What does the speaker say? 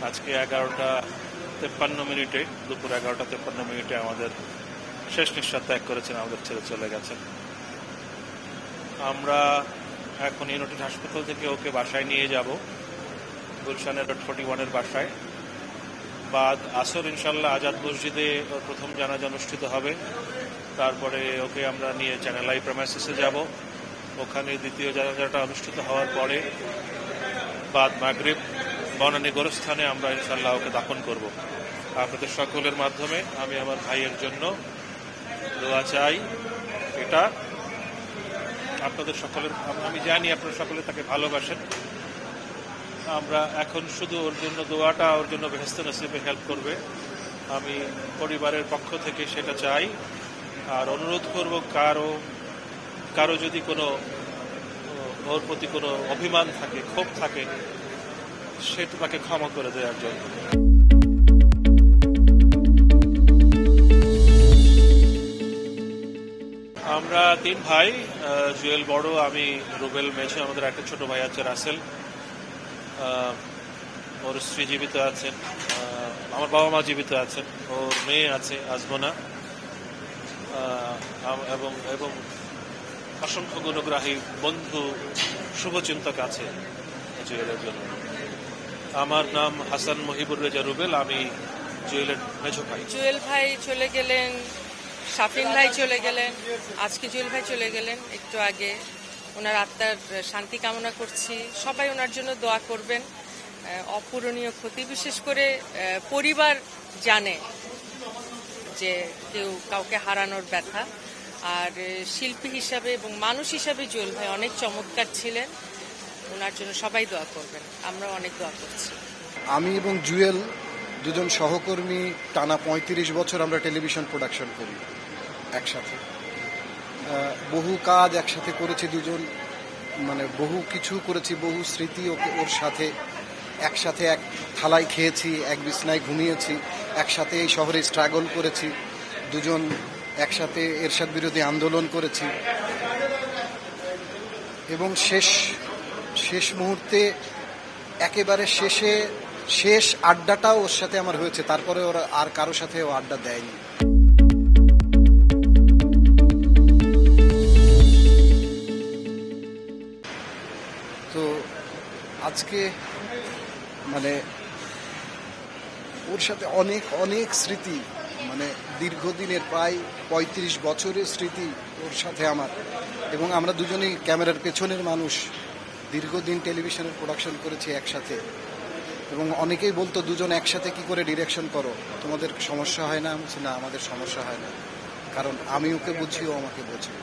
আজকে 11:53 দুপুর 11:53 আমাদের শেষ নিঃশ্বাস ত্যাগ করেছেন, আমাদের ছেড়ে চলে গেছেন। আমরা এখন ইউনাইটেড হাসপাতাল থেকে ওকে বাসায় নিয়ে যাব, গুলশানের রোড 41-এর বাসায়। বাদ আসর ইনশাল্লাহ আজাদ মসজিদে ওর প্রথম জানাজা অনুষ্ঠিত হবে। তারপরে ওকে আমরা নিয়ে চ্যানেল আই প্রেমাইসিসে যাব, ওখানে দ্বিতীয় জানাজাটা অনুষ্ঠিত হওয়ার পরে বাদ মাগরিব বনানী গোরস্থানে আমরা ইনশাল্লাহ ওকে দাফন করব। আপনাদের সকলের মাধ্যমে আমি আমার ভাইয়ের জন্য দোয়া চাই। এটা আপনাদের সকলের, আমি জানি আপনারা সকলে তাকে ভালোবাসেন। আমরা এখন শুধু ওর জন্য দোয়াটা, ওর জন্য বেহেশতে নসিবে হেল্প করবে, আমি পরিবারের পক্ষ থেকে সেটা চাই। আর অনুরোধ করব, কারো যদি কোনো ওর প্রতি কোনো অভিমান থাকে, ক্ষোভ থাকে, সেটা তাকে ক্ষমা করে দেওয়ার জন্য। আমরা 3 ভাই, জুয়েল বড়, আমি রুবেল মেঝে, আমাদের একটা ছোট ভাই আছে রাসেল, ওর স্ত্রী জীবিত আছেন, আমার বাবা মা জীবিত আছেন, ওর মেয়ে আছে আজমনা, এবং অসংখ্য গুণগ্রাহী বন্ধু শুভচিন্তক আছে জুয়েলের জন্য। আমার নাম হাসান মহিবুর রেজা রুবেল, আমি জুয়েলের মেঝো ভাই। জুয়েল ভাই চলে গেলেন, শাফিন ভাই চলে গেলেন, আজকে জুয়েল ভাই চলে গেলেন একটু আগে। ওনার আত্মার শান্তি কামনা করছি, সবাই ওনার জন্য দোয়া করবেন। অপূরণীয় ক্ষতি, বিশেষ করে পরিবার জানে যে কেউ কাউকে হারানোর ব্যথা। আর শিল্পী হিসাবে এবং মানুষ হিসাবে জুয়েল ভাই অনেক চমৎকার ছিলেন, ওনার জন্য সবাই দোয়া করবেন, আমরা অনেক দোয়া করছি। আমি এবং জুয়েল দুজন সহকর্মী, টানা 35 বছর আমরা টেলিভিশন প্রোডাকশন করি একসাথে। বহু কাজ একসাথে করেছি দুজন, মানে বহু কিছু করেছি, বহু স্মৃতি ওর সাথে একসাথে এক থালায় খেয়েছি, এক বিছনায় ঘুমিয়েছি, একসাথে এই শহরে স্ট্রাগল করেছি, দুজন একসাথে এরশাদ বিরোধী আন্দোলন করেছি। এবং শেষ মুহূর্তে একেবারে শেষ আড্ডাটাও ওর সাথে আমার হয়েছে, তারপরে ওরা আর কারো সাথে ও আড্ডা দেয়নি। তো আজকে মানে ওর সাথে অনেক স্মৃতি, মানে দীর্ঘদিনের প্রায় 35 বছরের স্মৃতি ওর সাথে আমার। এবং আমরা দুজনেই ক্যামেরার পেছনের মানুষ, দীর্ঘদিন টেলিভিশনের প্রোডাকশন করেছি একসাথে। এবং অনেকেই বলতো দুজন একসাথে কি করে ডিরেকশন করো, তোমাদের সমস্যা হয় না? আমি বলছি না, আমাদের সমস্যা হয় না, কারণ আমি ওকে বুঝি, ও আমাকে বোঝে।